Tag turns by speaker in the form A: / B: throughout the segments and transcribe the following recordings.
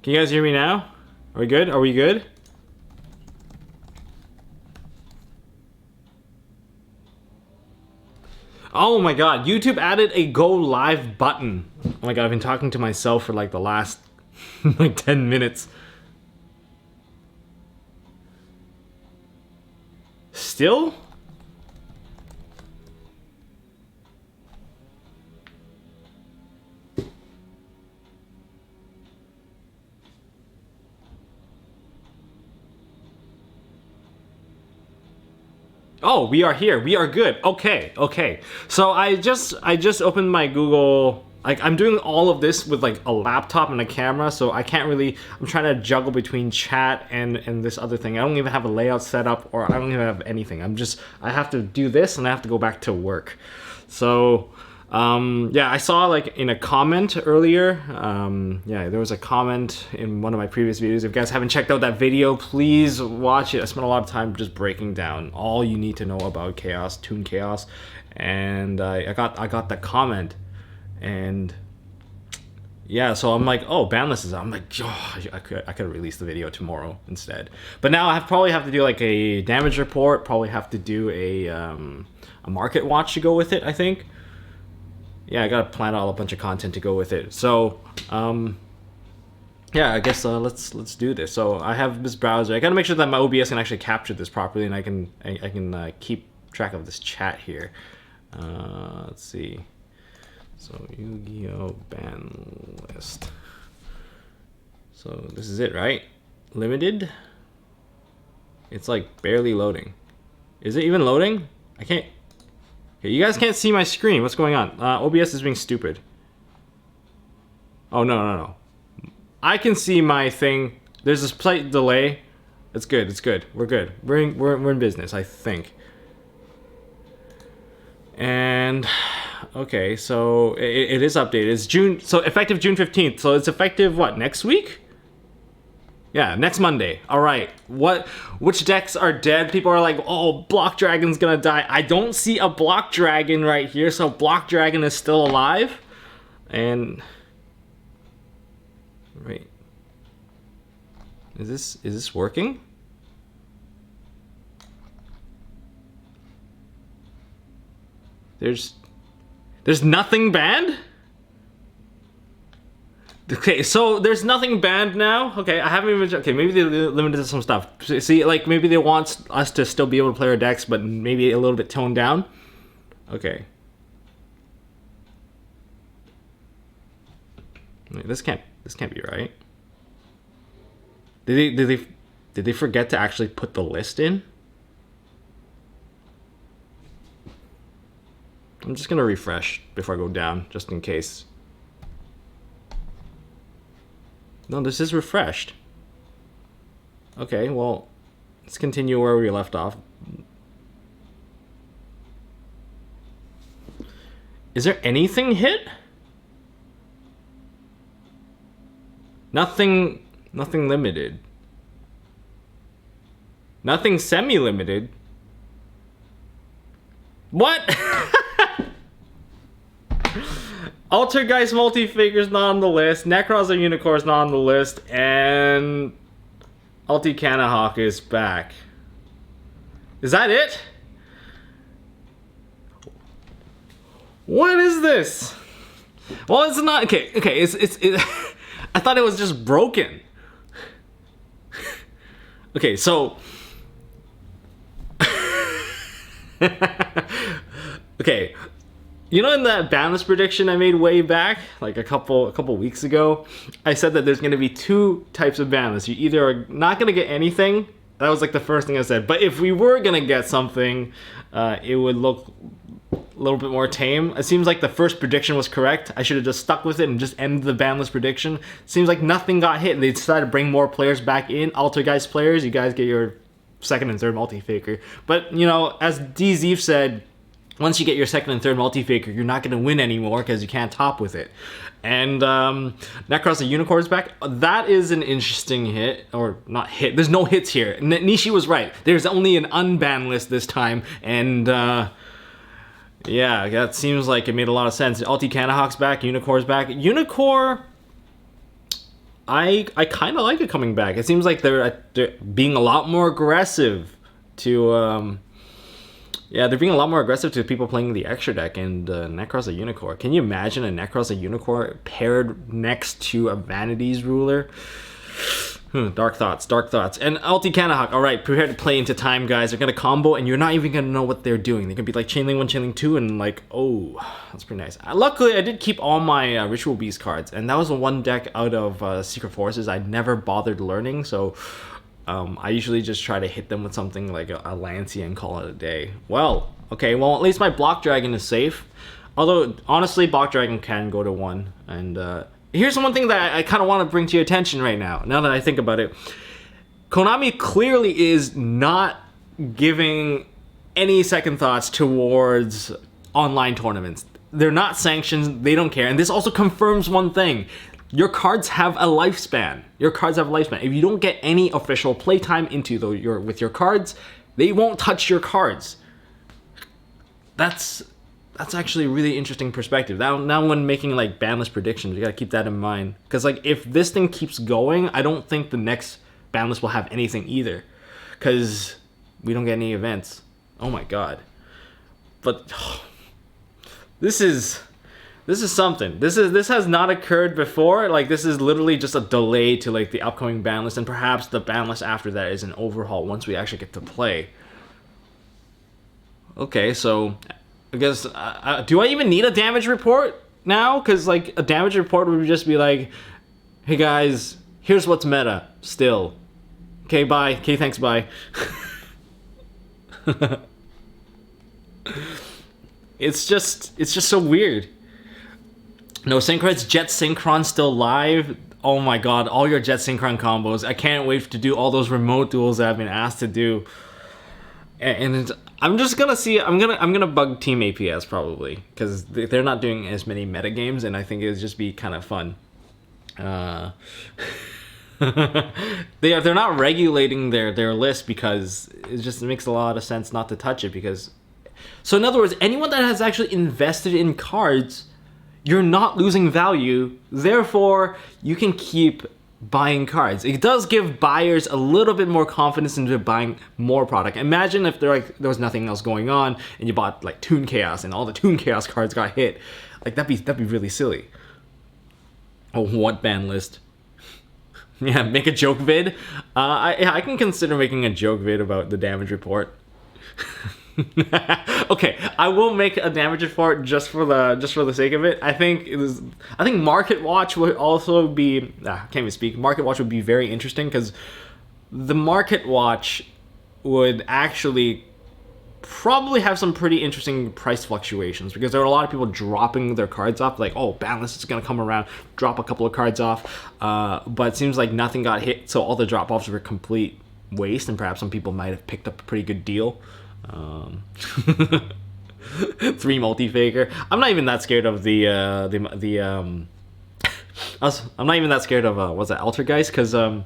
A: Can you guys hear me now? Are we good? Are we good? Oh my god, YouTube added a go live button. Oh my god, I've been talking to myself for like the last like 10 minutes. Still? Oh, we are here. We are good. Okay, okay. So I just opened my Google. Like, I'm doing all of this with like a laptop and a camera, so I can't really. I'm trying to juggle between chat and this other thing. I don't even have a layout set up, or I don't even have anything. I have to do this, and I have to go back to work. So yeah, I saw like in a comment earlier. Yeah, there was a comment in one of my previous videos. If you guys haven't checked out that video, please watch it. I spent a lot of time just breaking down all you need to know about Chaos, Toon Chaos, and I got the comment, and yeah, so I'm like, oh, ban list is out. I'm like, oh, I could release the video tomorrow instead. But now I probably have to do like a damage report. Probably have to do a market watch to go with it, I think. Yeah, I gotta plan out a bunch of content to go with it. So, yeah, I guess let's do this. So I have this browser. I gotta make sure that my OBS can actually capture this properly, and I can keep track of this chat here. Let's see. So Yu-Gi-Oh ban list. So this is it, right? Limited. It's like barely loading. Is it even loading? I can't. Okay, you guys can't see my screen. What's going on? OBS is being stupid. Oh, no. I can see my thing. There's this slight delay. It's good. It's good. We're good. We're in business, I think. And okay, so it is updated. It's June. So effective June 15th. So it's effective what? Next week? Yeah, next Monday. All right. Which decks are dead? People are like, oh, Block Dragon's gonna die. I don't see a Block Dragon right here, so Block Dragon is still alive. And wait, is this working? There's nothing banned? Okay, so there's nothing banned now. Okay, I haven't even. Okay, maybe they limited some stuff. See, like maybe they want us to still be able to play our decks, but maybe a little bit toned down. Okay. Wait, this can't be right. Did they forget to actually put the list in? I'm just gonna refresh before I go down, just in case. No, this is refreshed. Okay, well, let's continue where we left off. Is there anything hit? Nothing limited. Nothing semi-limited. What? Altergeist Multi-Figure's not on the list, Necros or Unicorn's not on the list, and Ulti-Canahawk is back. Is that it? What is this? Well, it's not. Okay, it's I thought it was just broken. Okay, so okay. You know, in that ban list prediction I made way back, like a couple weeks ago, I said that there's going to be two types of ban lists. You either are not going to get anything. That was like the first thing I said. But if we were going to get something, it would look a little bit more tame. It seems like the first prediction was correct. I should have just stuck with it and just ended the ban list prediction. It seems like nothing got hit. They decided to bring more players back in. Altergeist players, you guys get your second and third multi-faker. But, you know, as DZeef said, once you get your second and third multi-faker, you're not going to win anymore because you can't top with it. And Necros the Unicorn's back. That is an interesting hit. Or not hit. There's no hits here. Nishi was right. There's only an unbanned list this time. And yeah, that seems like it made a lot of sense. Ulti-Canahawk's back. Unicorn's back. Unicorn I kind of like it coming back. It seems like they're being a lot more aggressive to yeah, they're being a lot more aggressive to people playing the extra deck and Necros a Unicorn. Can you imagine a Necros a Unicorn paired next to a Vanity's Ruler? Dark thoughts, dark thoughts. And Ulti Kanahawk, alright, prepare to play into time, guys. They're gonna combo and you're not even gonna know what they're doing. They're gonna be like Chainlink 1, Chainlink 2, and like, oh, that's pretty nice. Luckily, I did keep all my Ritual Beast cards, and that was the one deck out of Secret Forces I never bothered learning, so I usually just try to hit them with something like a Lancia and call it a day. Well, okay, well, at least my Block Dragon is safe. Although, honestly, Block Dragon can go to 1, and here's one thing that I kind of want to bring to your attention right now, now that I think about it. Konami clearly is not giving any second thoughts towards online tournaments. They're not sanctioned, they don't care. And this also confirms one thing. Your cards have a lifespan. Your cards have a lifespan. If you don't get any official playtime into with your cards, they won't touch your cards. That's actually a really interesting perspective. Now when making like banlist predictions, you gotta keep that in mind. Because like if this thing keeps going, I don't think the next banlist will have anything either. Because we don't get any events. Oh my god. But this is something. This has not occurred before. Like this is literally just a delay to like the upcoming banlist, and perhaps the banlist after that is an overhaul once we actually get to play. Okay, so I guess, do I even need a damage report now? Because, like, a damage report would just be like, hey guys, here's what's meta, still. Okay, bye. Okay, thanks, bye. It's just so weird. No Synchron's Jet Synchron still live. Oh my god, all your Jet Synchron combos. I can't wait to do all those remote duels that I've been asked to do. And I'm just gonna see. I'm gonna bug Team APS probably because they're not doing as many meta games, and I think it'd just be kind of fun. They're not regulating their list because it makes a lot of sense not to touch it because. So in other words, anyone that has actually invested in cards, you're not losing value. Therefore, you can keep buying cards. It does give buyers a little bit more confidence into buying more product. Imagine if there was nothing else going on and you bought like Toon Chaos and all the Toon Chaos cards got hit. Like that'd be really silly. Oh, what ban list? Yeah, make a joke vid. I can consider making a joke vid about the damage report. Okay, I will make a damage report just for the sake of it. I think Market Watch would also be can't even speak. Market Watch would be very interesting because the Market Watch would actually probably have some pretty interesting price fluctuations because there are a lot of people dropping their cards off, like, oh, balance is gonna come around, drop a couple of cards off, but it seems like nothing got hit, so all the drop offs were complete waste, and perhaps some people might have picked up a pretty good deal. 3 multi-faker. I'm not even that scared of I'm not even that scared of what's that, Altergeist, because the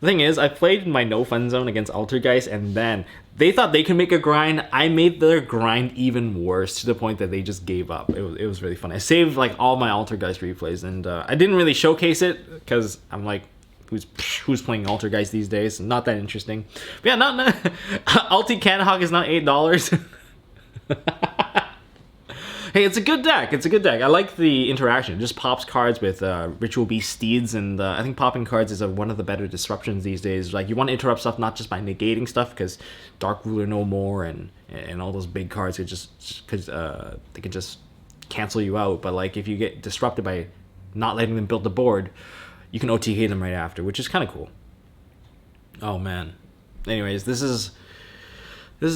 A: thing is, I played my no fun zone against Altergeist, and then they thought they could make a grind. I made their grind even worse to the point that they just gave up. It was really fun. I saved like all my Altergeist replays, and I didn't really showcase it because I'm like, who's playing Altergeist these days? Not that interesting. But yeah, not Ulti Kanahawk is now $8. Hey, it's a good deck. It's a good deck. I like the interaction. It just pops cards with Ritual Beast Steeds, and I think popping cards is one of the better disruptions these days. Like, you want to interrupt stuff not just by negating stuff, because Dark Ruler no more and all those big cards could just they can just cancel you out. But like, if you get disrupted by not letting them build the board, you can OTK them right after, which is kind of cool. Oh man. Anyways, this is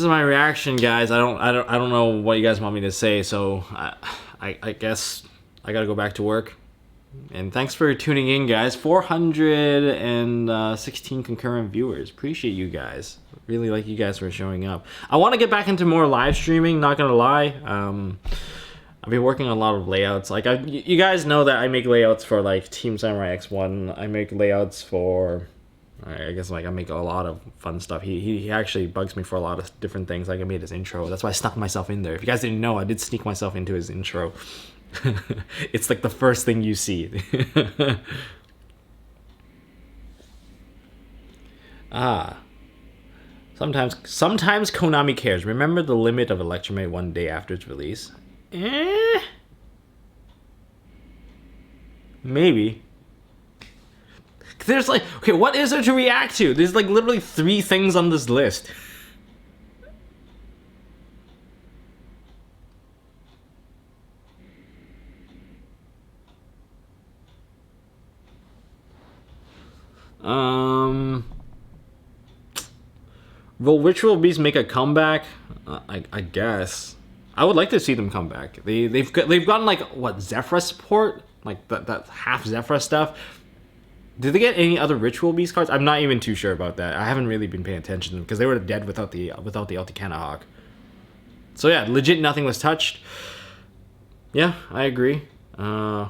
A: my reaction, guys. I don't know what you guys want me to say, so I guess I gotta go back to work. And thanks for tuning in, guys. 416 concurrent viewers. Appreciate you guys. Really like you guys for showing up. I want to get back into more live streaming. Not gonna lie. I've been working on a lot of layouts. Like, you guys know that I make layouts for like Team Samurai X1. I make layouts for, I guess, like, I make a lot of fun stuff. He actually bugs me for a lot of different things. Like, I made his intro. That's why I snuck myself in there. If you guys didn't know, I did sneak myself into his intro. It's like the first thing you see. Ah. Sometimes Konami cares. Remember the limit of Electromate one day after its release? Maybe. There's like, okay, what is there to react to? There's like literally 3 things on this list. Will Ritual Beasts make a comeback? I guess. I would like to see them come back. They've gotten like what, Zephyr support, like that half Zephyr stuff. Did they get any other Ritual Beast cards? I'm not even too sure about that. I haven't really been paying attention to them because they were dead without the Alticana Hawk. So yeah, legit nothing was touched. Yeah, I agree. Eldritch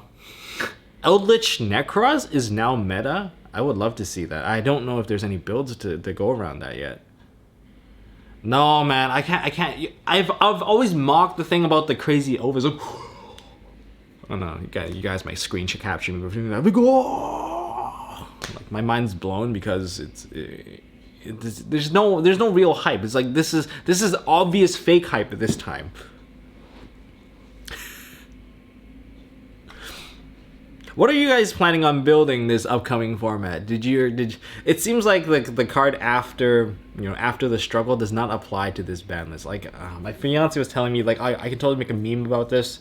A: Necros is now meta. I would love to see that. I don't know if there's any builds to go around that yet. No, man, I can't. I've always mocked the thing about the crazy overs. Like, oh no, you guys might screen capture me doing that. Like, oh! Like my mind's blown because there's no real hype. It's like this is obvious fake hype at this time. What are you guys planning on building this upcoming format? It seems like the card after the struggle does not apply to this ban list. Like my fiance was telling me, like I can totally make a meme about this.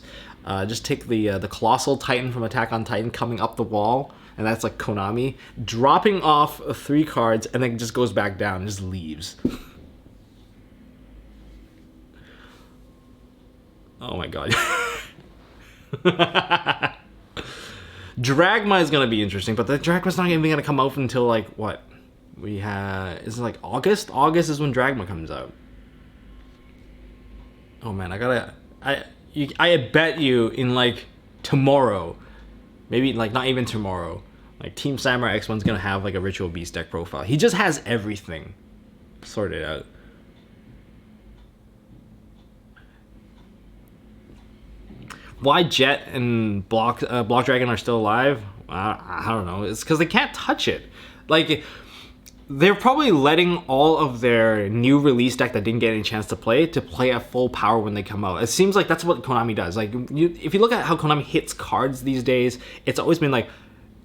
A: Just take the Colossal Titan from Attack on Titan coming up the wall, and that's like Konami dropping off 3 cards and then just goes back down and just leaves. Oh my god. Dragma is gonna be interesting, but the Dragma's not even gonna come out until like what? Is it like August? August is when Dragma comes out. Oh man, I bet you in like tomorrow, maybe like not even tomorrow, like Team Samurai X1's gonna have like a Ritual Beast deck profile. He just has everything sorted out. Why Jet and Block Dragon are still alive? I don't know. It's because they can't touch it. Like, they're probably letting all of their new release deck that didn't get any chance to play at full power when they come out. It seems like that's what Konami does. Like, if you look at how Konami hits cards these days, it's always been like,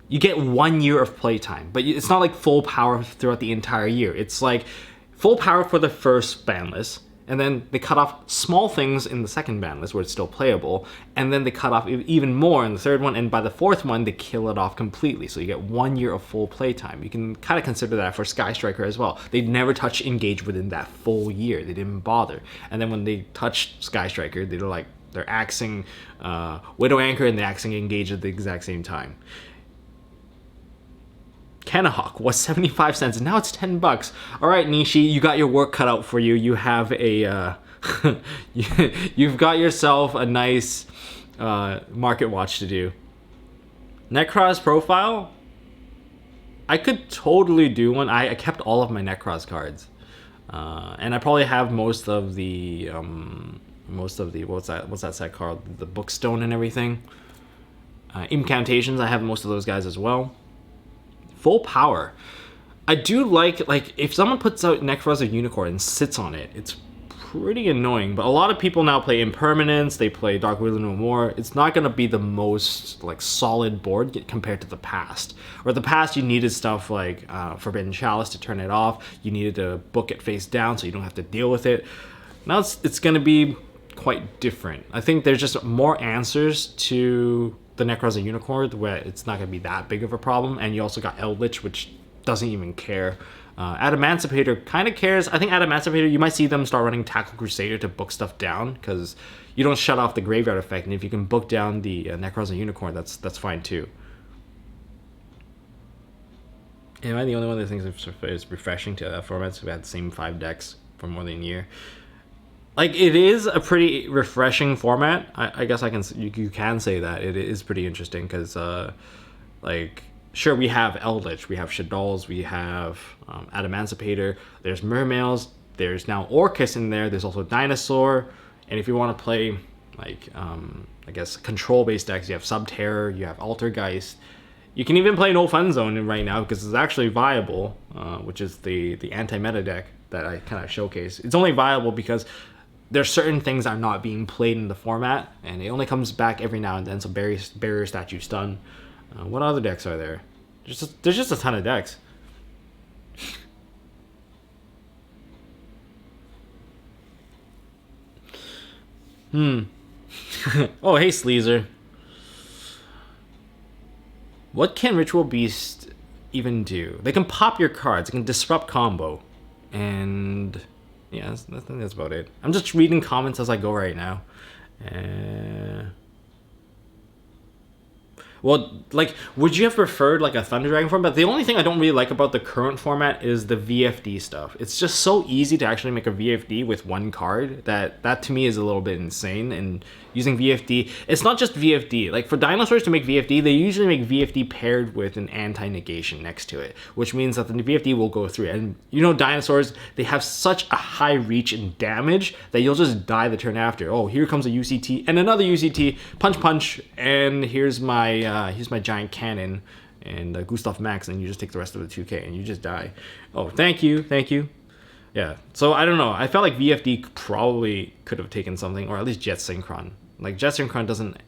A: you get 1 year of playtime, but it's not like full power throughout the entire year. It's like full power for the first ban list, and then they cut off small things in the second ban list where it's still playable, and then they cut off even more in the third one, and by the fourth one, they kill it off completely. So you get 1 year of full playtime. You can kind of consider that for Sky Striker as well. They never touch Engage within that full year. They didn't bother. And then when they touched Sky Striker, they're axing Widow Anchor and they're axing Engage at the exact same time. Kanahawk was 75 cents and now it's $10. All right, Nishi, you got your work cut out for you. You have a you've got yourself a nice market watch to do. Necros profile, I could totally do one. I kept all of my Necros cards, and I probably have most of the what's that set called, the Bookstone and everything. Incantations, I have most of those guys as well. Full power. I do like if someone puts out Necros or Unicorn and sits on it, it's pretty annoying. But a lot of people now play Impermanence, they play Dark Will No More. It's not gonna be the most like solid board compared to the past. Or the past, you needed stuff like Forbidden Chalice to turn it off. You needed to book it face down so you don't have to deal with it. Now it's gonna be quite different. I think there's just more answers to the Necros and Unicorn, where it's not going to be that big of a problem. And you also got Eldritch, which doesn't even care. Adamancipator kind of cares. I think Adamancipator, you might see them start running Tackle Crusader to book stuff down, because you don't shut off the graveyard effect, and if you can book down the Necros and Unicorn, that's fine too. Am I the only one that thinks it's refreshing to formats who had the same 5 decks for more than a year? Like, it is a pretty refreshing format. I guess you can say that. It is pretty interesting because, like, sure, we have Eldritch, we have Shaddolls, we have Adamancipator, there's Mermails, there's now Orcus in there, there's also Dinosaur, and if you want to play, like, I guess, control-based decks, you have Subterror, you have Altergeist. You can even play No Fun Zone right now because it's actually viable, which is the anti-meta deck that I kind of showcase. It's only viable because there's certain things that are not being played in the format, and it only comes back every now and then. So barrier statue stun. What other decks are there? There's just a ton of decks. Oh, hey, Sleazer. What can Ritual Beast even do? They can pop your cards. They can disrupt combo. And yeah, I think that's about it. I'm just reading comments as I go right now. Well, like, would you have preferred like a Thunder Dragon format? But the only thing I don't really like about the current format is the VFD stuff. It's just so easy to actually make a VFD with one card that to me is a little bit insane. And using VFD, it's not just VFD. Like for dinosaurs to make VFD, they usually make VFD paired with an anti-negation next to it, which means that the VFD will go through. And you know, dinosaurs, they have such a high reach and damage that you'll just die the turn after. Oh, here comes a UCT and another UCT, punch punch, and here's my giant cannon and Gustav Max, and you just take the rest of the 2K and you just die. Oh, thank you. Yeah, so I don't know. I felt like VFD probably could have taken something, or at least Jet Synchron. Like Jet Synchron doesn't,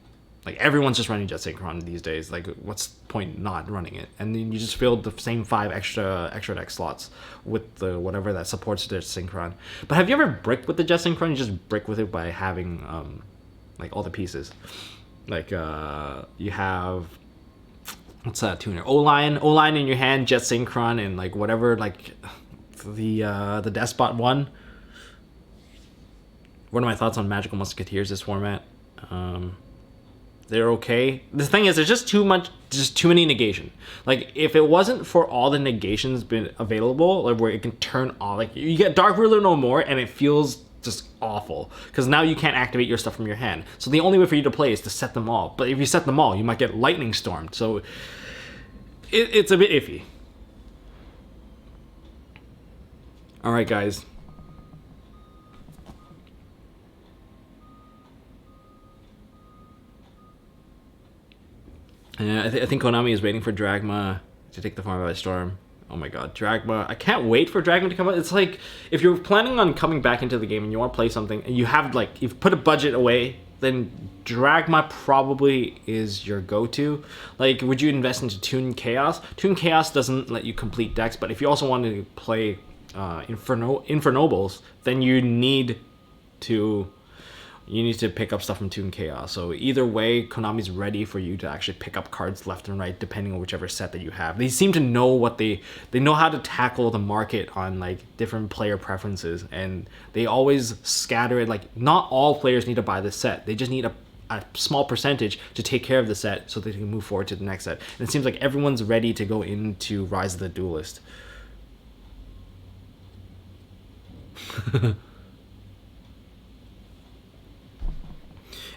A: like everyone's just running Jet Synchron these days. Like what's the point not running it? And then you just filled the same 5 extra deck slots with the whatever that supports Jet Synchron. But have you ever bricked with the Jet Synchron? You just brick with it by having like all the pieces. Like you have, what's that tuner? O-Line in your hand, Jet Synchron, and like whatever, like the Despot one. What are my thoughts on Magical Musketeers this format? They're okay. The thing is, there's just too many negation. Like if it wasn't for all the negations been available, like where it can turn on, like you get Dark Ruler no more, and it feels just awful because now you can't activate your stuff from your hand. So the only way for you to play is to set them all. But if you set them all, you might get lightning stormed. So it's a bit iffy. All right, guys. I think Konami is waiting for Dragma to take the format by storm. Oh my god, Dragma. I can't wait for Dragma to come out. It's like, if you're planning on coming back into the game and you want to play something, and you have, like, you've put a budget away, then Dragma probably is your go-to. Like, would you invest into Toon Chaos? Toon Chaos doesn't let you complete decks, but if you also want to play Infernobles, then you need to pick up stuff from Toon Chaos. So either way, Konami's ready for you to actually pick up cards left and right, depending on whichever set that you have. They seem to know what they know how to tackle the market on like different player preferences, and they always scatter it. Like not all players need to buy this set. They just need a small percentage to take care of the set so they can move forward to the next set. And it seems like everyone's ready to go into Rise of the Duelist.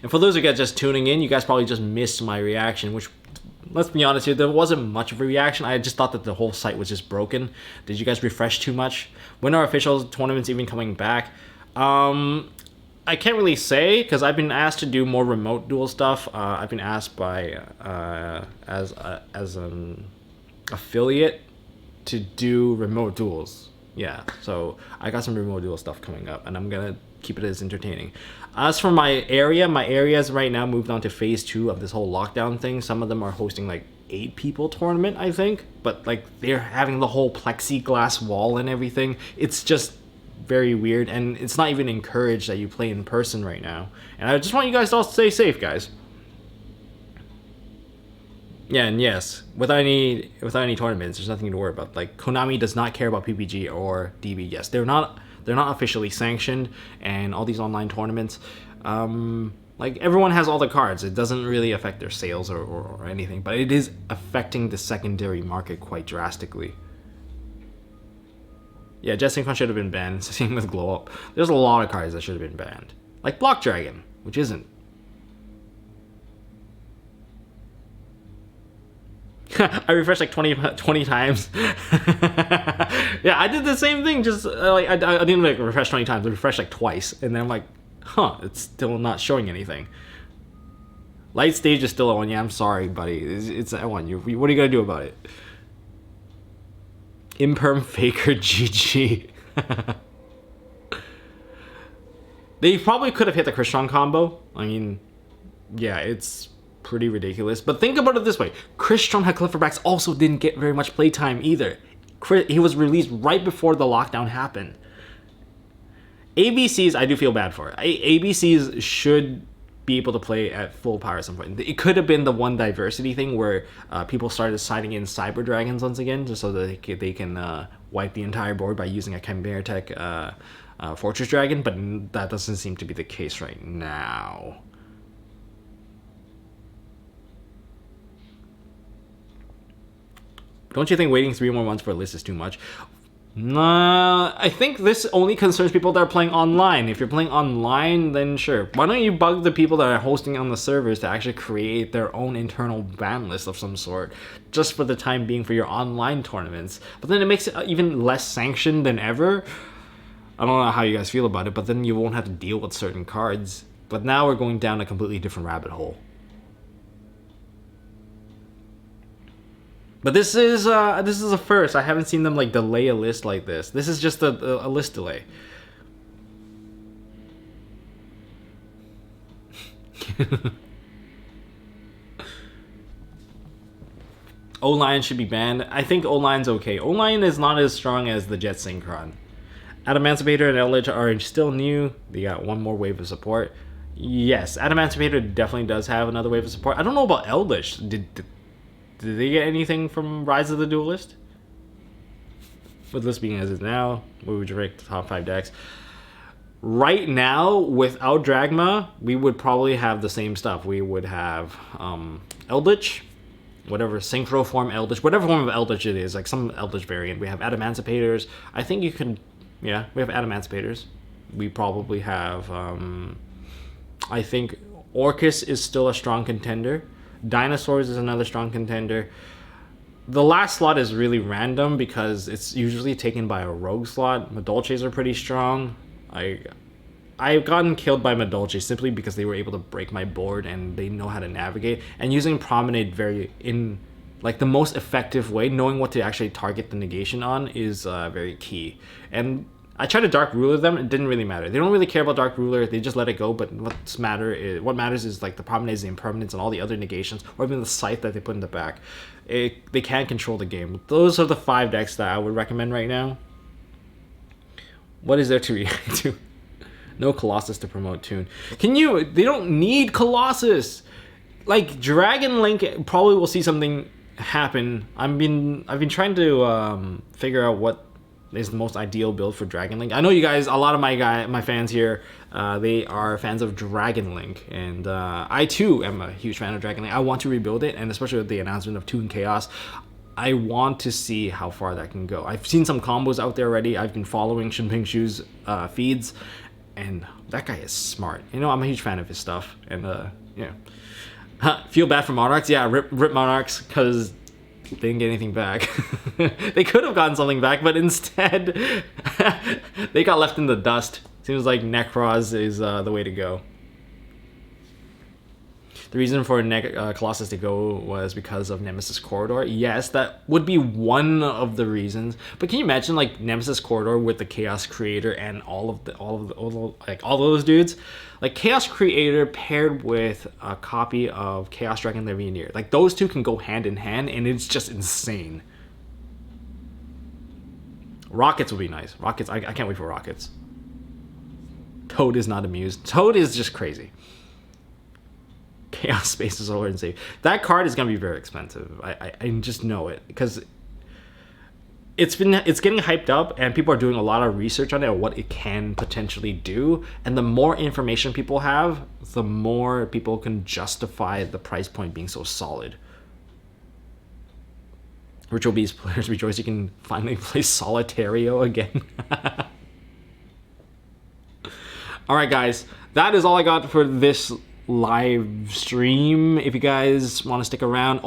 A: And for those of you guys just tuning in, you guys probably just missed my reaction, which, let's be honest here, there wasn't much of a reaction. I just thought that the whole site was just broken. Did you guys refresh too much? When are official tournaments even coming back? I can't really say, because I've been asked to do more remote duel stuff. I've been asked by, as an affiliate to do remote duels. Yeah, so I got some remote duel stuff coming up, and I'm going to keep it as entertaining. As for my areas right now moved on to phase 2 of this whole lockdown thing. Some of them are hosting like 8 people tournament, I think, but like they're having the whole plexiglass wall and everything. It's just very weird, and it's not even encouraged that you play in person right now. And I just want you guys to all stay safe, guys. Yeah, and yes, without any tournaments, there's nothing to worry about. Like Konami does not care about PPG or DB. Yes, they're not officially sanctioned, and all these online tournaments, like everyone has all the cards. It doesn't really affect their sales or anything, but it is affecting the secondary market quite drastically. Yeah, Jet Synchron should have been banned. Same with Glow Up. There's a lot of cards that should have been banned, like Block Dragon, which isn't. I refreshed like 20 times. Yeah, I did the same thing. Just like I didn't like refresh 20 times. I refreshed like twice, and then I'm like, huh, it's still not showing anything. Light stage is still a 1. Yeah, I'm sorry, buddy. It's a 1. What are you gonna do about it? Imperm Faker GG. They probably could have hit the Christian combo. I mean, yeah, it's pretty ridiculous. But think about it this way. Christian had Clifford also didn't get very much playtime either. He was released right before the lockdown happened. ABCs, I do feel bad for. ABCs should be able to play at full power at some point. It could have been the one diversity thing where people started signing in Cyber Dragons once again, just so that they can wipe the entire board by using a Chimera Tech Fortress Dragon, but that doesn't seem to be the case right now. Don't you think waiting 3 more months for a list is too much? Nah, I think this only concerns people that are playing online. If you're playing online, then sure. Why don't you bug the people that are hosting on the servers to actually create their own internal ban list of some sort, just for the time being for your online tournaments? But then it makes it even less sanctioned than ever. I don't know how you guys feel about it, but then you won't have to deal with certain cards. But now we're going down a completely different rabbit hole. But this is a first. I haven't seen them like delay a list like this. This is just a list delay. O-Lion should be banned. I think O-Lion's okay. O-Lion is not as strong as the Jet Synchron. Adamancipator and Eldritch are still new. They got one more wave of support. Yes, Adamancipator definitely does have another wave of support. I don't know about Eldritch. Did they get anything from Rise of the Duelist? With this being as is now, we would rank the top 5 decks. Right now, without Dragma, we would probably have the same stuff. We would have Eldritch, whatever Synchro form Eldritch, whatever form of Eldritch it is, like some Eldritch variant. We have Adamancipators. I think you can, yeah, we have Adamancipators. We probably have, I think Orcus is still a strong contender. Dinosaurs is another strong contender. The last slot is really random because it's usually taken by a rogue slot. Madolches are pretty strong. I've gotten killed by Madolche simply because they were able to break my board and they know how to navigate. And using Promenade like the most effective way, knowing what to actually target the negation on is very key. And I tried to Dark Ruler them, it didn't really matter. They don't really care about Dark Ruler, they just let it go, but what matters is like the Promenades, the Impermanence, and all the other negations, or even the Scythe that they put in the back. They can't control the game. Those are the 5 decks that I would recommend right now. What is there to react to? No Colossus to promote Toon. They don't need Colossus! Like, Dragon Link probably will see something happen. I've been trying to figure out what is the most ideal build for Dragon Link. I know you guys, a lot of my fans here, they are fans of Dragon Link, and I too am a huge fan of Dragon Link. I want to rebuild it, and especially with the announcement of Toon Chaos, I want to see how far that can go. I've seen some combos out there already. I've been following Shinping Shu's feeds, and that guy is smart. You know, I'm a huge fan of his stuff, and yeah. Feel bad for Monarchs? Yeah, rip Monarchs, because they didn't get anything back. They could have gotten something back, but instead they got left in the dust. Seems like Necroz is the way to go. The reason for Colossus to go was because of Nemesis Corridor. Yes, that would be one of the reasons. But can you imagine like Nemesis Corridor with the Chaos Creator and all those dudes? Like Chaos Creator paired with a copy of Chaos Dragon Levianeer. Like those two can go hand in hand, and it's just insane. Rockets would be nice. Rockets, I can't wait for Rockets. Toad is not amused. Toad is just crazy. Chaos Space is over and safe. That card is gonna be very expensive. I just know it because it's getting hyped up and people are doing a lot of research on it, what it can potentially do. And the more information people have, the more people can justify the price point being so solid. Ritual Beast players rejoice, you can finally play Solitario again. Alright guys, that is all I got for this live stream. If you guys want to stick around,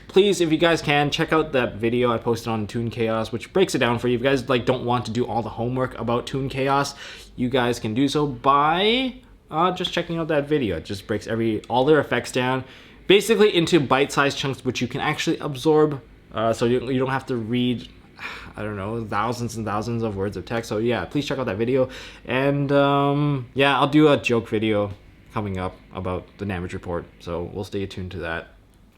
A: please, if you guys can, check out that video I posted on Toon Chaos, which breaks it down for you. If you guys like don't want to do all the homework about Toon Chaos, you guys can do so by just checking out that video. It just breaks all their effects down, basically into bite-sized chunks which you can actually absorb, so you don't have to read, I don't know, thousands and thousands of words of text. So yeah, please check out that video. And yeah, I'll do a joke video coming up about the damage report, so we'll stay tuned to that.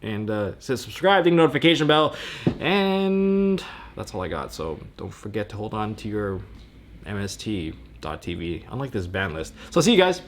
A: And subscribe, ding notification bell, and that's all I got. So don't forget to hold on to your MST.TV, unlike this ban list. So see you guys.